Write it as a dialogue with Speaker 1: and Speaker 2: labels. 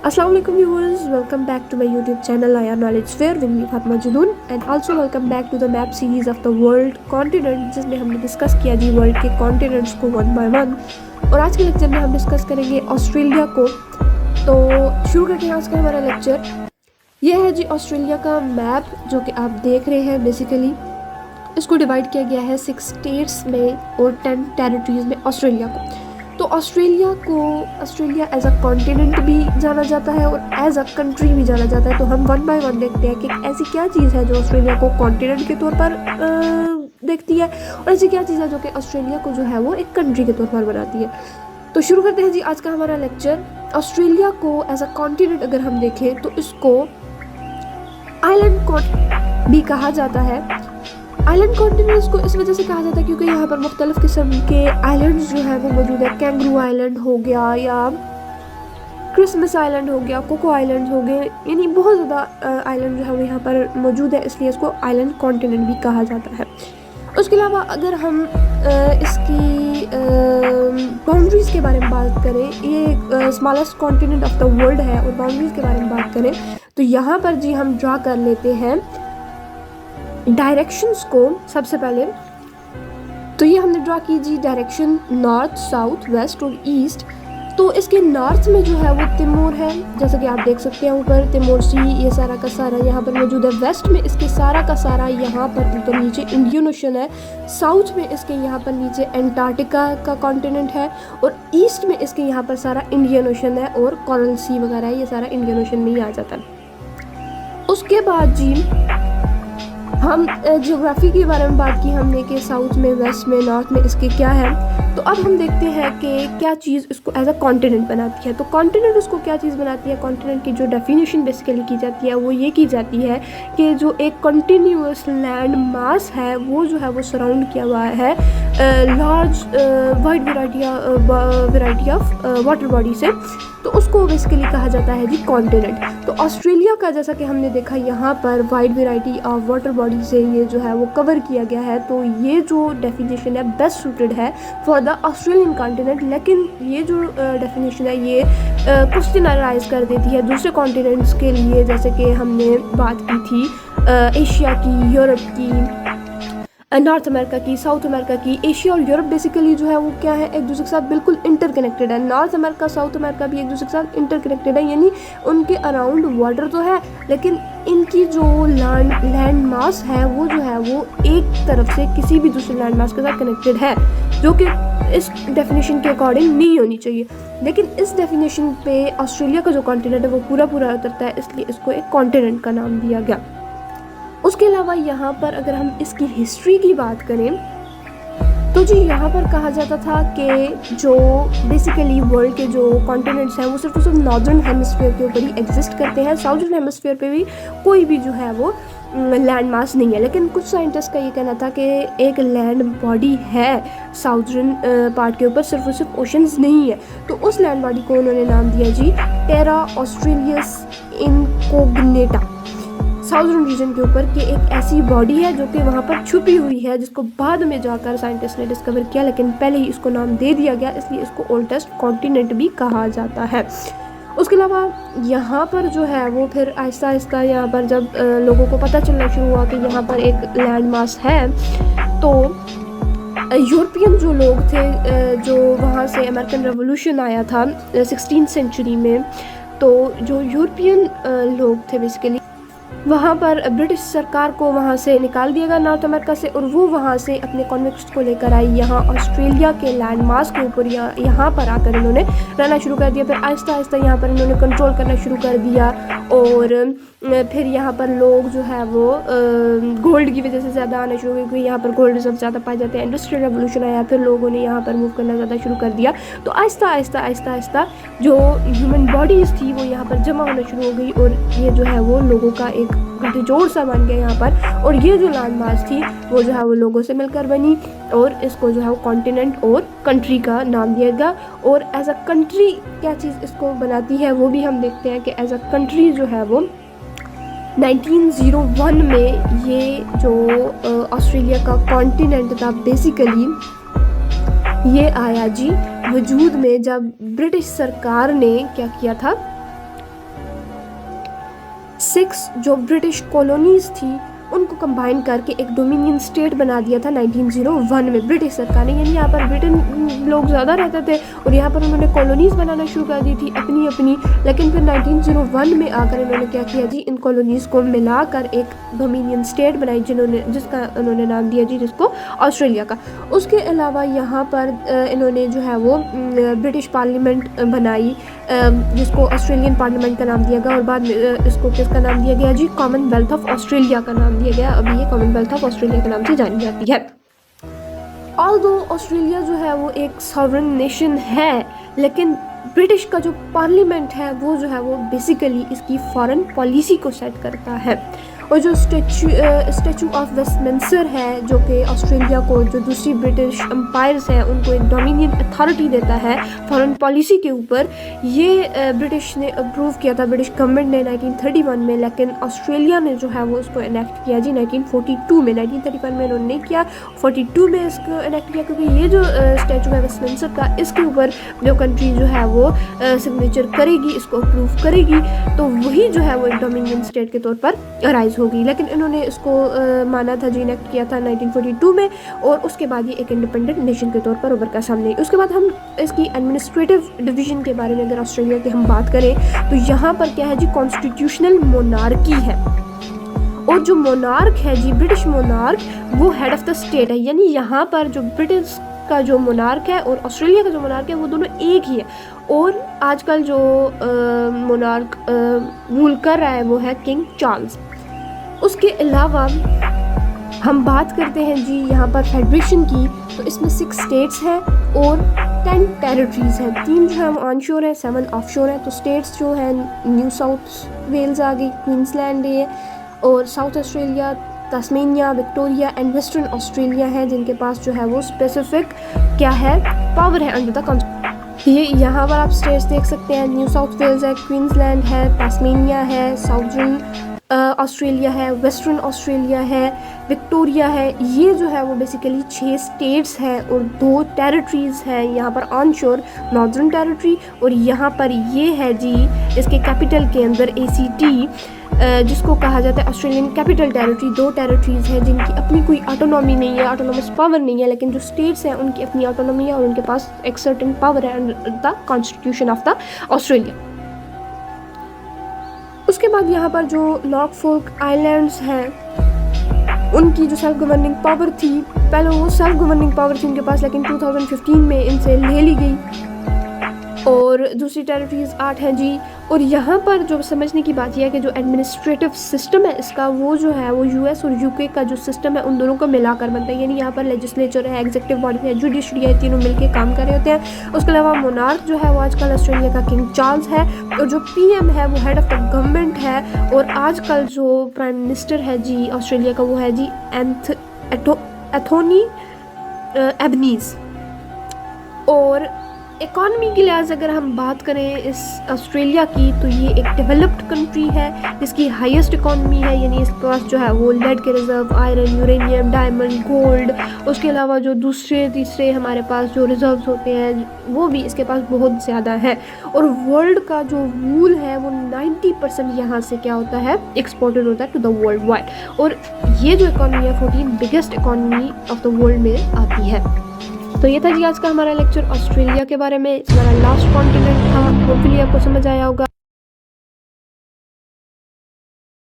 Speaker 1: Assalamu alaikum viewers, welcome back to my YouTube channel Aya Knowledge Fair with me Fatma Junoon and also welcome back to the map series of the world continent जिसमें हमने discuss किया जी world के continents को one by one. और आज के lecture में हम डिस्कस करेंगे ऑस्ट्रेलिया को। तो शुरू करते हैं आज का हमारा लेक्चर। यह है जी ऑस्ट्रेलिया का मैप जो कि आप देख रहे हैं। बेसिकली इसको डिवाइड किया गया है 6 स्टेट्स में और 10 टेरिटरीज में ऑस्ट्रेलिया को। तो ऑस्ट्रेलिया एज अ कॉन्टिनेंट भी जाना जाता है और एज अ कंट्री भी जाना जाता है। तो हम वन बाय वन देखते हैं कि ऐसी क्या चीज़ है जो ऑस्ट्रेलिया को कॉन्टिनेंट के तौर पर देखती है और ऐसी क्या चीज़ है जो कि ऑस्ट्रेलिया को जो है वो एक कंट्री के तौर पर बनाती है। तो शुरू करते हैं जी आज का हमारा लेक्चर। ऑस्ट्रेलिया को एज अ कॉन्टिनेंट अगर हम देखें तो इसको आइलैंड भी कहा जाता है। आइलैंड कॉन्टिनेंट्स को इस वजह से कहा जाता है क्योंकि यहाँ पर मुख्तलिफ़ किस्म के आइलैंड्स जो है वो मौजूद है। कैंगरू आइलैंड हो गया या क्रिसमस आइलैंड हो गया, कोको आइलैंड हो गए, यानी बहुत ज़्यादा आइलैंड जो है वो यहाँ पर मौजूद है, इसलिए इसको आइलैंड कॉन्टिनेंट भी कहा जाता है। उसके अलावा अगर हम इसकी बाउंड्रीज़ के बारे में बात करें, ये smallest continent of the world है और बाउंड्रीज़ के बारे में बात करें तो यहाँ पर जी हम ड्रा कर लेते हैं डायरेक्शंस को। सबसे पहले तो ये हमने ड्रा की जी डायरेक्शन नॉर्थ, साउथ, वेस्ट और ईस्ट। तो इसके नॉर्थ में जो है वो तिमोर है, जैसा कि आप देख सकते हैं ऊपर तिमोर सी, ये सारा का सारा यहाँ पर मौजूद है। वेस्ट में इसके सारा का सारा यहाँ पर ऊपर नीचे इंडियन ओशन है। साउथ में इसके यहाँ पर नीचे एंटार्क्टिका का कॉन्टिनेंट है और ईस्ट में इसके यहाँ पर सारा इंडियन ओशन है और कोरल सी वगैरह है, ये सारा इंडियन ओशन में ही आ जाता है। उसके बाद जी हम ज्योग्राफी के बारे में बात की हमने कि साउथ में, वेस्ट में, नॉर्थ में इसके क्या है। तो अब हम देखते हैं कि क्या चीज़ इसको एज अ कॉन्टिनेंट बनाती है। तो कॉन्टिनेंट उसको क्या चीज़ बनाती है, कॉन्टिनेंट की जो डेफिनेशन बेसिकली की जाती है वो ये की जाती है कि जो एक कंटिन्यूअस लैंड मास है वो जो है वो सराउंड किया हुआ है large wide variety of water body से, तो उसको बेसिकली कहा जाता है जी कॉन्टिनेंट। तो ऑस्ट्रेलिया का जैसा कि हमने देखा यहाँ पर wide variety of water body से ये जो है वो कवर किया गया है। तो ये जो डेफिनेशन है बेस्ट सूटेड है फॉर द ऑस्ट्रेलियन कॉन्टिनेंट। लेकिन ये जो डेफिनेशन है ये क्वेश्चन अराइज कर देती है दूसरे कॉन्टिनेंट्स के लिए, जैसे कि हमने बात की थी एशिया की, यूरोप की, नॉर्थ अमेरिका की, साउथ अमेरिका की। एशिया और यूरोप बेसिकली जो है वो क्या है, एक दूसरे के साथ बिल्कुल इंटरकनेक्टेड है। नॉर्थ अमेरिका, साउथ अमेरिका भी एक दूसरे के साथ इंटरकनेक्टेड है, यानी उनके अराउंड वाटर तो है लेकिन इनकी जो लैंड मास है वो जो है वो एक तरफ से किसी भी दूसरे लैंड मास के साथ कनेक्टेड है, जो कि इस डेफिनेशन के अकॉर्डिंग नहीं होनी चाहिए। लेकिन इस डेफिनेशन पे ऑस्ट्रेलिया का जो कॉन्टिनेंट है वो पूरा उतरता है, इसलिए इसको एक कॉन्टिनेंट का नाम दिया गया। उसके अलावा यहाँ पर अगर हम इसकी हिस्ट्री की बात करें तो जी यहाँ पर कहा जाता था कि जो बेसिकली वर्ल्ड के जो कॉन्टिनेंट्स हैं वो सिर्फ और सिर्फ नॉर्दर्न हेमिस्फीयर के ऊपर ही एग्जिस्ट करते हैं। साउदर्न हेमिस्फीयर पे भी कोई भी जो है वो लैंड मास नहीं है। लेकिन कुछ साइंटिस्ट का ये कहना था कि एक लैंड बॉडी है साउदर्न पार्ट के ऊपर, सिर्फ और सिर्फ ओशंस नहीं है। तो उस लैंड बॉडी को उन्होंने नाम दिया जी टेरा ऑस्ट्रेलियस इनकोग्नेटा, साउदर्न रीजन के ऊपर कि एक ऐसी बॉडी है जो कि वहाँ पर छुपी हुई है, जिसको बाद में जाकर साइंटिस्ट ने डिस्कवर किया, लेकिन पहले ही इसको नाम दे दिया गया, इसलिए इसको ओल्डेस्ट कॉन्टिनेंट भी कहा जाता है। उसके अलावा यहाँ पर जो है वो फिर आहिस्ता आहिस्ता यहाँ पर जब लोगों को पता चलना शुरू हुआ कि यहाँ पर एक लैंड मास है, तो यूरोपियन जो लोग थे, जो वहाँ से अमेरिकन रेवोल्यूशन आया था 16th सेंचुरी में, तो जो यूरोपियन लोग थे बेसिकली वहाँ पर ब्रिटिश सरकार को वहाँ से निकाल दिया गया नॉर्थ अमेरिका से, और वो वहाँ से अपने कॉन्वेक्स्ट को लेकर आई यहाँ ऑस्ट्रेलिया के लैंड मास के ऊपर, यहाँ पर आकर इन्होंने रहना शुरू कर दिया। फिर आहिस्ता आहिस्ता यहाँ पर इन्होंने कंट्रोल करना शुरू कर दिया और फिर यहाँ पर लोग जो है वो गोल्ड की वजह से ज़्यादा आना शुरू हुए क्योंकि यहाँ पर गोल्ड रिजर्व ज़्यादा पाए जाते हैं। इंडस्ट्रियल रेवोल्यूशन आया, फिर लोगों ने यहाँ पर मूव करना ज़्यादा शुरू कर दिया। तो आहिस्ता आहिस्ता जो ह्यूमन बॉडीज़ थी वो यहाँ पर जमा होना शुरू हो गई और ये जो है वो लोगों का एक गठजोड़ सा बन गया यहाँ पर। और ये जो लैंड मास थी वो जो है वो लोगों से मिलकर बनी और इसको जो है वो कॉन्टिनेंट और कंट्री का नाम दिया गया। और एज अ कंट्री क्या चीज़ इसको बनाती है वो भी हम देखते हैं कि एज अ कंट्री जो है वो 1901 में ये जो ऑस्ट्रेलिया का कॉन्टिनेंट था बेसिकली ये आया जी वजूद में, जब ब्रिटिश सरकार ने क्या किया था, 6 जो ब्रिटिश कॉलोनीज थी उनको कंबाइन करके एक डोमिनियन स्टेट बना दिया था 1901 में ब्रिटिश सरकार ने। यानी यहाँ पर ब्रिटेन लोग ज़्यादा रहते थे और यहाँ पर उन्होंने कॉलोनीज़ बनाना शुरू कर दी थी अपनी अपनी। लेकिन फिर 1901 में आकर इन्होंने क्या किया जी, इन कॉलोनीज़ को मिलाकर एक डोमिनियन स्टेट बनाई जिसका उन्होंने नाम दिया जी, जिसको ऑस्ट्रेलिया का। उसके अलावा यहाँ पर इन्होंने जो है वो ब्रिटिश पार्लियामेंट बनाई, जिसको ऑस्ट्रेलियन पार्लियामेंट का नाम दिया गया और बाद में इसको किसका नाम दिया गया जी, कॉमनवेल्थ ऑफ ऑस्ट्रेलिया का नाम दिया गया। अभी ये कॉमनवेल्थ ऑफ ऑस्ट्रेलिया के नाम से जानी जाती है। ऑल्दो ऑस्ट्रेलिया जो है वो एक सॉवरेन नेशन है, लेकिन ब्रिटिश का जो पार्लियामेंट है वो जो है वो बेसिकली इसकी फॉरेन पॉलिसी को सेट करता है। और जो स्टैचू ऑफ वेस्टमिंस्टर है जो कि ऑस्ट्रेलिया को, जो दूसरी ब्रिटिश एम्पायर्स हैं उनको एक डोमिनियन अथॉरिटी देता है फॉरेन पॉलिसी के ऊपर, ये ब्रिटिश ने अप्रूव किया था, ब्रिटिश गवर्नमेंट ने 1931 में। लेकिन ऑस्ट्रेलिया ने जो है वो उसको इनेक्ट किया जी 1942 में। 1931 में उन्होंने नहीं किया, 42 में इसको इनेक्ट किया, क्योंकि ये जो स्टैचू है वेस्टमिंस्टर का, इसके ऊपर जो कंट्री जो है वो सिग्नेचर करेगी, इसको अप्रूव करेगी, तो वही जो है वो एक डोमिनियन स्टेट के तौर पर राइज होगी। लेकिन इन्होंने इसको माना था जी, इनेक्ट किया था 1942 में, और उसके बाद ये एक इंडिपेंडेंट नेशन के तौर पर उभर कर सामने। उसके बाद हम इसकी एडमिनिस्ट्रेटिव डिवीजन के बारे में अगर ऑस्ट्रेलिया की हम बात करें तो यहाँ पर क्या है जी, कॉन्स्टिट्यूशनल मोनार्की है। और जो मोनार्क है जी, ब्रिटिश मोनार्क, वो हेड ऑफ द स्टेट है। यानी यहाँ पर जो ब्रिटिश का जो मोनार्क है और ऑस्ट्रेलिया का जो मोनार्क है वो दोनों एक ही है। और आजकल जो मोनार्क रूल कर रहा है वो है किंग चार्ल्स। उसके अलावा हम बात करते हैं जी यहाँ पर फेडरेशन की, तो इसमें 6 स्टेट्स हैं और 10 टेरिटरीज़ हैं। 3 जो है वो ऑनशोर है, 7 ऑफशोर हैं। तो स्टेट्स जो हैं, न्यू साउथ वेल्स आ गई, क्वींसलैंड है, और South Australia, Tasmania, Victoria and Western Australia है, जिनके पास जो है वो स्पेसिफिक क्या है, पावर है अंडर द कॉन्स्टिट्यूशन। ये यहाँ पर आप स्टेट्स देख सकते हैं, न्यू साउथ वेल्स है, क्वींसलैंड है, तस्मेनिया है, साउथर्न ऑस्ट्रेलिया है, वेस्टर्न ऑस्ट्रेलिया है, विक्टोरिया है। ये जो है वो बेसिकली 6 स्टेट्स हैं और 2 टेरिटरीज़ हैं। यहाँ पर ऑनशोर नॉर्दर्न टेरिटरी, और यहाँ पर ये है जी इसके कैपिटल के अंदर ACT, जिसको कहा जाता है ऑस्ट्रेलियन कैपिटल टेरिटरी। 2 टेरिटरीज़ हैं जिनकी अपनी कोई ऑटोनॉमी नहीं है, ऑटोनॉमस पावर नहीं है, लेकिन जो स्टेट्स हैं उनकी अपनी ऑटोनॉमी है और उनके पास एक सर्टेन पावर है under the constitution of the Australia. उसके बाद यहाँ पर जो नॉर्फोक आइलैंड्स हैं उनकी जो सेल्फ गवर्निंग पावर थी, पहले वो सेल्फ गवर्निंग पावर थी उनके पास, लेकिन 2015 में इनसे ले ली गई। और दूसरी टेरिटरीज़ 8 हैं जी। और यहाँ पर जो समझने की बात यह है कि जो एडमिनिस्ट्रेटिव सिस्टम है इसका, वो जो है वो US और UK का जो सिस्टम है उन दोनों को मिलाकर बनता है। यानी यहाँ पर लेजिस्लेचर है, एग्जीक्यूटिव बॉडी है, जुडिशरी है, तीनों मिलकर काम कर रहे होते हैं। उसके अलावा मोनार्क जो है वो आजकल ऑस्ट्रेलिया का किंग चार्ल्स है, और जो PM है वो हेड ऑफ द गवर्नमेंट है। और आजकल जो प्राइम मिनिस्टर है जी ऑस्ट्रेलिया का, वो है जी एंथोनी एल्बनीज़। और इकॉनमी के लिहाज अगर हम बात करें इस ऑस्ट्रेलिया की, तो ये एक डेवलप्ड कंट्री है जिसकी हाईएस्ट इकॉनमी है। यानी इसके पास जो है वो लेड के reserve, iron, uranium, diamond, gold, उसके अलावा जो दूसरे तीसरे हमारे पास जो रिजर्व्स होते हैं वो भी इसके पास बहुत ज़्यादा है। और वर्ल्ड का जो वूल है वो 90% यहाँ से क्या होता है, एक्सपोर्टेड होता है टू द वर्ल्ड वाइड। और ये जो इकॉनमी है 14 biggest economy of the world में आती है। तो ये था जी आज का हमारा लेक्चर ऑस्ट्रेलिया के बारे में। हमारा लास्ट कॉन्टिनेंट था, होपफुली आपको समझ आया होगा।